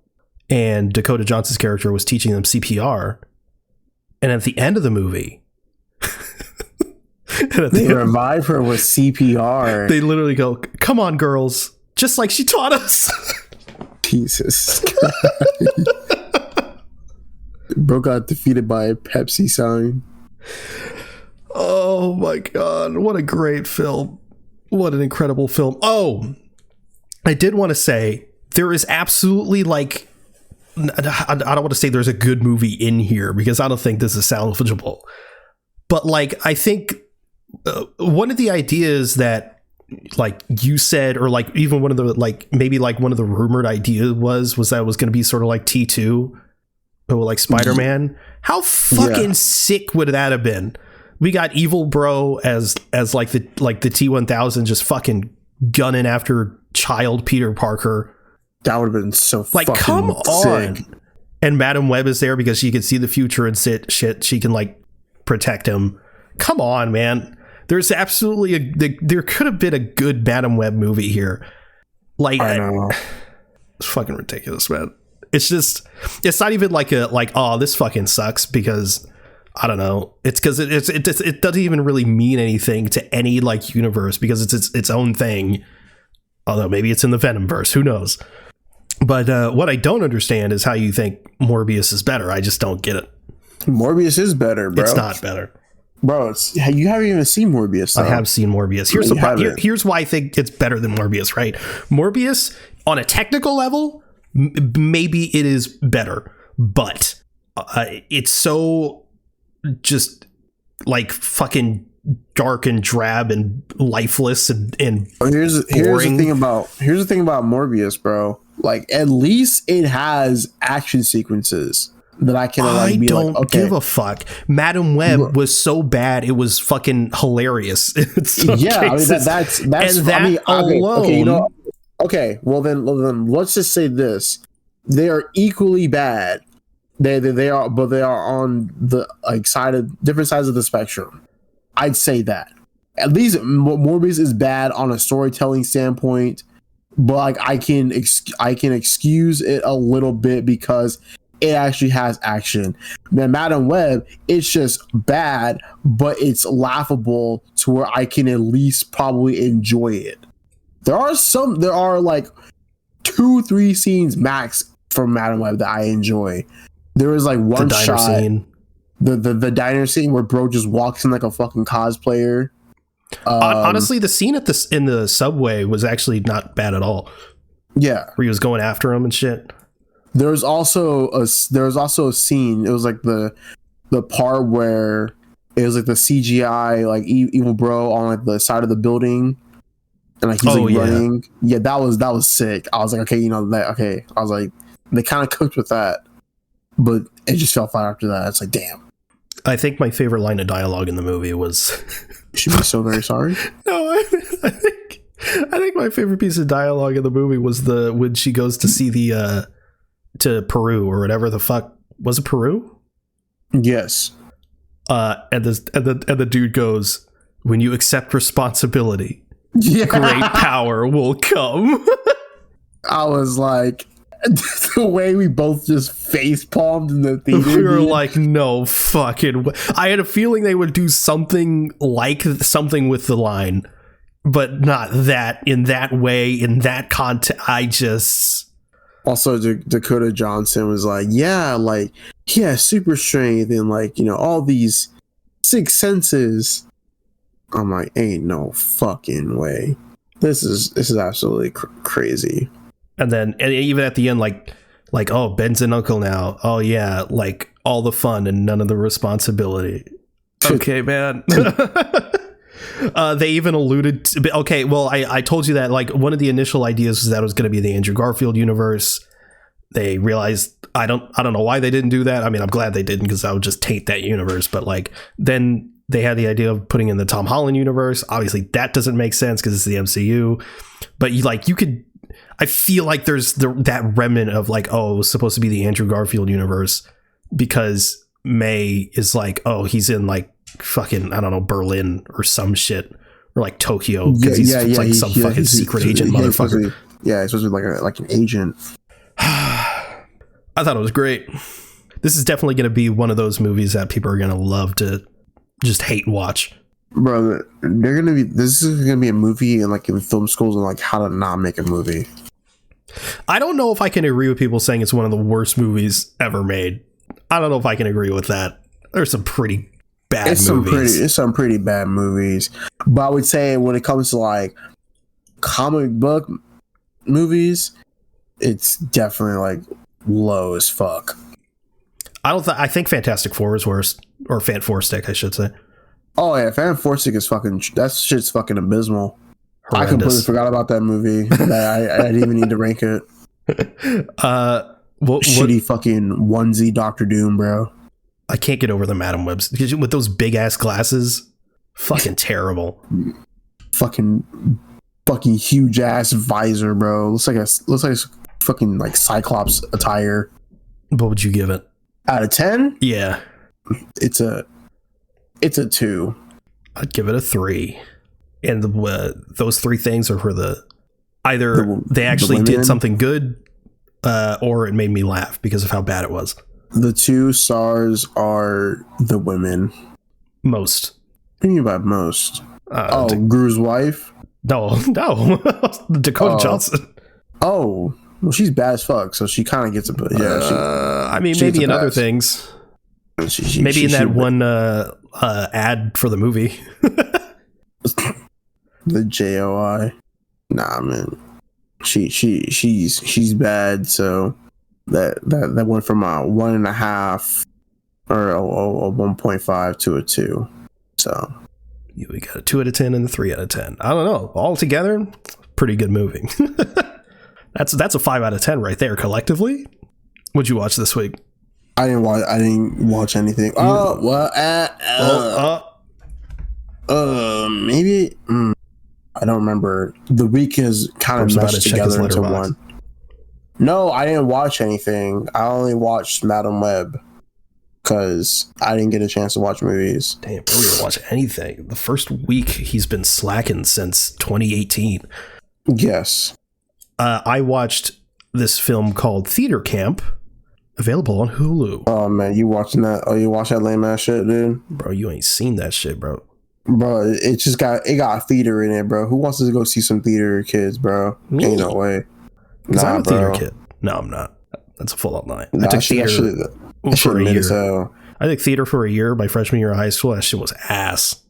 and Dakota Johnson's character was teaching them CPR, and at the end of the movie, they revive her with CPR. They literally go, "Come on, girls," just like she taught us. Jesus. Bro got defeated by a Pepsi sign. Oh my god, what a great film. What an incredible film. Oh, I did want to say there is absolutely like, I don't want to say there's a good movie in here because I don't think this is salvageable. But like, I think one of the ideas that like you said, or like even one of the like maybe like one of the rumored ideas was that it was going to be sort of like T2 or like Spider-Man. How fucking sick would that have been? We got Evil Bro as like the T-1000 just fucking gunning after child Peter Parker. That would have been so like, fucking come on. sick. And Madam Web is there because she can see the future and shit. She can like protect him. Come on, man. There's absolutely there could have been a good Madam Web movie here. Like, I know. It's fucking ridiculous, man. It's just, it's not even like oh, this fucking sucks because I don't know. It's because it doesn't even really mean anything to any like universe because it's its own thing. Although maybe it's in the Venomverse, who knows? But what I don't understand is how you think Morbius is better. I just don't get it. Morbius is better, bro. It's not better, bro. You haven't even seen Morbius. Though. I have seen Morbius. Here's the problem. Here's why I think it's better than Morbius. Right? Morbius, on a technical level, maybe it is better, but it's so just like fucking dark and drab and lifeless and here's the thing about Morbius, bro. Like, at least it has action sequences that I can like, be don't like, okay. give a fuck. Madam Web was so bad it was fucking hilarious. Yeah, I mean that's and that I mean, alone. Okay, you know, okay. Well then let's just say this: they are equally bad. They are, but they are on the like different sides of the spectrum. I'd say that at least Morbius is bad on a storytelling standpoint, but like I can excuse it a little bit because it actually has action. Man, Madam Web, it's just bad, but it's laughable to where I can at least probably enjoy it. There are like 2-3 scenes max from Madam Web that I enjoy. There was like one shot scene. The diner scene where bro just walks in like a fucking cosplayer. Honestly, the scene in the subway was actually not bad at all. Yeah, where he was going after him and shit. There was also a scene. It was like the part where it was like the CGI like Evil Bro on like the side of the building, and like he's running. Yeah, that was sick. I was like, okay, you know that. Okay, I was like, they kind of cooked with that, but it just fell flat after that. It's like, damn. I think my favorite line of dialogue in the movie was, "You should be so very sorry." No, I think my favorite piece of dialogue in the movie was when she goes to see to Peru or whatever the fuck was it, Peru? Yes. And the dude goes, "When you accept responsibility, great power will come." I was like, the way we both just face palmed in the theater. We were like, no fucking way. I had a feeling they would do something with the line, but not that in that way, in that context. I just. Also, Dakota Johnson was like, yeah, like he has super strength and like, you know, all these 6 senses. I'm like, ain't no fucking way. This is absolutely crazy. And even at the end, like, oh, Ben's an uncle now. Oh yeah, like all the fun and none of the responsibility. Okay, man. They even alluded to, okay, well, I told you that like one of the initial ideas was that it was going to be the Andrew Garfield universe. They realized, I don't know why they didn't do that. I mean, I'm glad they didn't because that would just taint that universe. But like, then they had the idea of putting in the Tom Holland universe. Obviously, that doesn't make sense because it's the MCU. But you could. I feel like there's that remnant of like, oh, it was supposed to be the Andrew Garfield universe because May is like, oh, he's in like fucking, I don't know, Berlin or some shit, or like Tokyo because he's like some fucking secret agent motherfucker. He's supposed to be like an agent. I thought it was great. This is definitely going to be one of those movies that people are going to love to just hate watch. Bro, this is gonna be a movie and like in film schools and like how to not make a movie. I don't know if I can agree with people saying it's one of the worst movies ever made. I don't know if I can agree with that. There's some pretty bad movies. It's some pretty bad movies. But I would say when it comes to like comic book movies, it's definitely like low as fuck. I think Fantastic Four is worse, or Fan Four Stick, I should say. Oh yeah, Fan Four Stick is that shit's fucking abysmal. Horrendous. I completely forgot about that movie. I didn't even need to rank it. Shitty fucking onesie Doctor Doom, bro. I can't get over the Madam Webs with those big ass glasses. Fucking terrible. Fucking huge ass visor, bro. Looks like a fucking like Cyclops attire. What would you give it? Out of 10? Yeah. It's a 2. I'd give it a 3. And those 3 things are for they actually did something good, or it made me laugh because of how bad it was. The 2 stars are the women. Most. What do you mean by most? Gru's wife? No. Dakota Johnson. Oh, well, she's bad as fuck, so she kind of gets a bit. Yeah, I mean, maybe in other things. Maybe in that one ad for the movie. The JOI. Nah, man. She's bad. So that went from a 1.5 or a 1.5 to a 2. So we got a 2 out of 10 and a 3 out of 10. I don't know. All together, pretty good movie. That's a 5 out of 10 right there collectively. What'd you watch this week? I didn't watch anything. Oh, well, maybe. I don't remember. The week is kind of meshed together into one. No, I didn't watch anything. I only watched Madam Web because I didn't get a chance to watch movies. Damn, bro, we didn't watch anything. The first week he's been slacking since 2018. Yes. I watched this film called Theater Camp, available on Hulu. Oh man, you watching that? Oh, you watch that lame ass shit, dude? Bro, you ain't seen that shit, bro. Bro, it got theater in it, bro. Who wants to go see some theater kids, bro? Me. Ain't no way. Because I'm a theater kid. No, I'm not. That's a full-out lie. I took theater for a year. I took theater for a year my freshman year of high school. That shit was ass.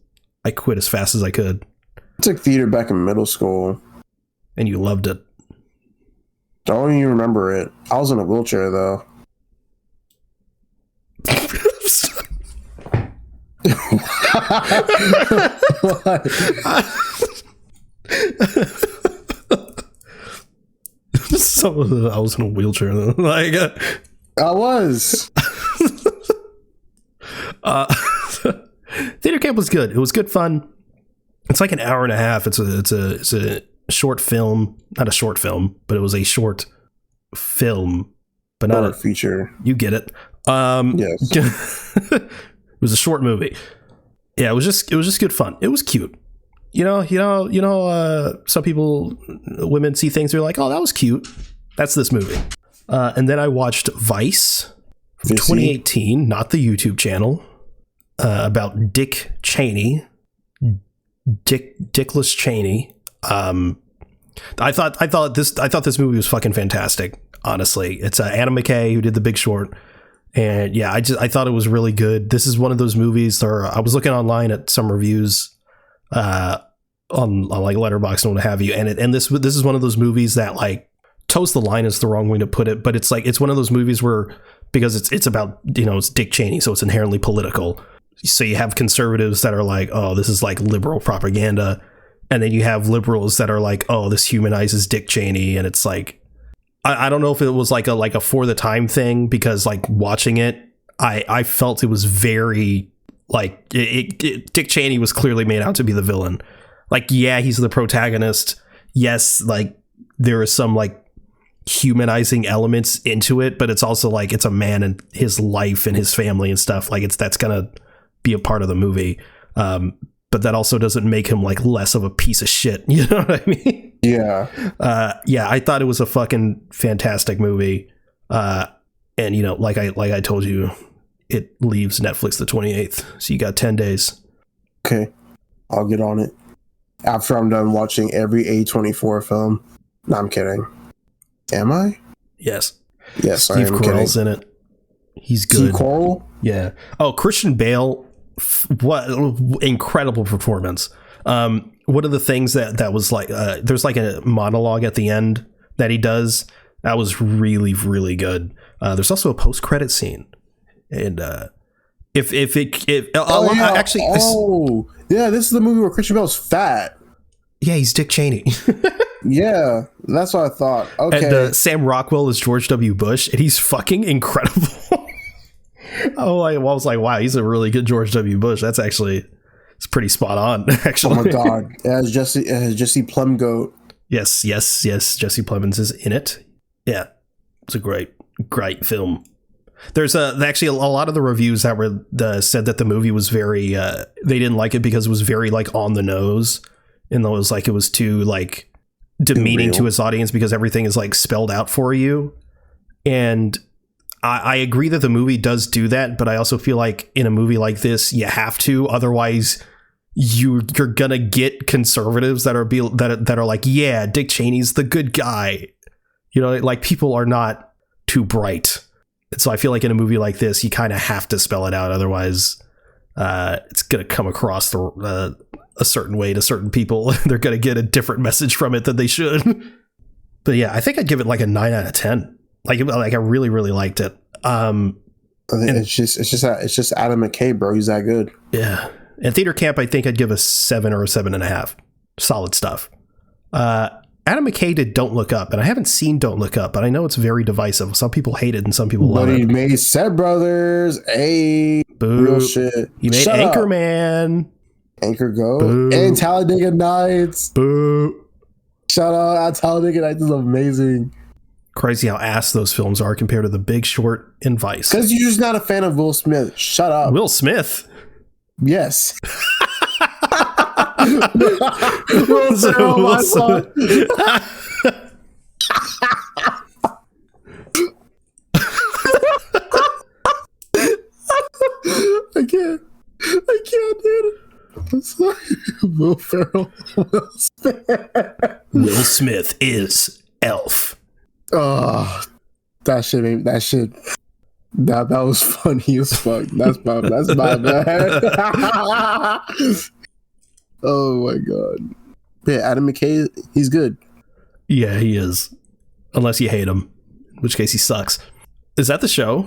I quit as fast as I could. I took theater back in middle school. And you loved it. Don't even remember it. I was in a wheelchair, though. So I was in a wheelchair though. Like I was. Theater Camp was good. It was good fun. It's like an hour and a half. It's a short film, not a short film, but it was a short film, but not a feature. You get it. Yes. It was a short movie. Yeah, it was just good fun. It was cute. You know, some women see things, they're like, oh, that was cute. That's this movie. And then I watched Vice from 2018, not the YouTube channel, about Dick Cheney. Dickless Cheney. I thought this movie was fucking fantastic. Honestly, it's Adam McKay who did The Big Short. And yeah, I thought it was really good. This is one of those movies I was looking online at some reviews on like Letterboxd and what have you, and this is one of those movies that, like, toes the line is the wrong way to put it, but it's like it's one of those movies where, because it's about, you know, it's Dick Cheney, so it's inherently political. So you have conservatives that are like, oh, this is like liberal propaganda, and then you have liberals that are like, oh, this humanizes Dick Cheney, and it's like, I don't know if it was like a for the time thing, because like watching it, I felt it was very like Dick Cheney was clearly made out to be the villain. Like, yeah, he's the protagonist. Yes, like there is some like humanizing elements into it, but it's also like it's a man and his life and his family and stuff. Like that's gonna be a part of the movie. But that also doesn't make him like less of a piece of shit. You know what I mean? Yeah. Yeah, I thought it was a fucking fantastic movie. And you know, like I told you, it leaves Netflix the 28th. So you got 10 days. Okay. I'll get on it after I'm done watching every A24 film. No, I'm kidding. Am I? Yes. Yes, Steve Carell's in it. He's good. Coral? Yeah. Oh, Christian Bale, what incredible performance. One of the things that was like, there's like a monologue at the end that he does that was really, really good. There's also a post-credit scene, and this is the movie where Christian Bale's fat. Yeah, he's Dick Cheney. Yeah, that's what I thought. Okay. And Sam Rockwell is George W. Bush, and he's fucking incredible. I was like, wow, he's a really good George W. Bush. It's pretty spot on, actually. Oh my god, it has Jesse Plumgoat. Yes. Jesse Plemons is in it. Yeah, it's a great film. There's actually a lot of the reviews that were said that the movie was very they didn't like it because it was very like on the nose, and it was too like demeaning to its audience because everything is like spelled out for you. And I agree that the movie does do that, but I also feel like in a movie like this you have to, otherwise you're gonna get conservatives that are like, yeah, Dick Cheney's the good guy, like people are not too bright. And so I feel like in a movie like this you kind of have to spell it out, otherwise it's gonna come across a certain way to certain people. They're gonna get a different message from it than they should. But yeah, I think I'd give it like a 9 out of 10. Like I really, really liked it. I think it's just Adam McKay, bro. He's that good. Yeah. And Theater Camp, I think I'd give a 7 or a 7.5. Solid stuff. Adam McKay did Don't Look Up, and I haven't seen Don't Look Up, but I know it's very divisive. Some people hate it and some people love it. But he made Set Brothers. Hey, boo. Real shit. He made Anchorman. Anchor Go. Boo. And Talladega Nights. Boo. Shout out. Talladega Nights is amazing. Crazy how ass those films are compared to The Big Short and Vice. Because you're just not a fan of Will Smith. Shut up. Will Smith? Yes. Will Smith. I can't, dude. I'm sorry. Will Ferrell. Will Smith. Will Smith is Elf. Oh, that was funny as fuck. That's my bad. Oh my god. Yeah, Adam McKay, he's good. Yeah, he is. Unless you hate him, in which case he sucks. Is that the show?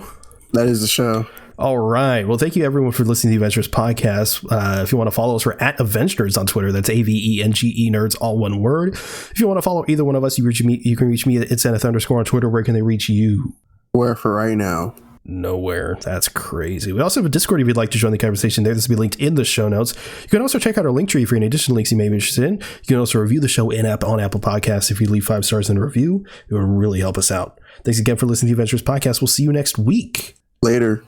That is the show. All right. Well, thank you everyone for listening to the Avengenerds podcast. If you want to follow us, we're at Avengenerds on Twitter. That's AVENGE nerds, all one word. If you want to follow either one of us, you can reach me at @itzenith_ on Twitter. Where can they reach you? Where for right now? Nowhere. That's crazy. We also have a Discord if you'd like to join the conversation there. This will be linked in the show notes. You can also check out our link tree for any additional links you may be interested in. You can also review the show on Apple Podcasts. If you leave 5 stars in a review, it would really help us out. Thanks again for listening to the Avengenerds podcast. We'll see you next week. Later.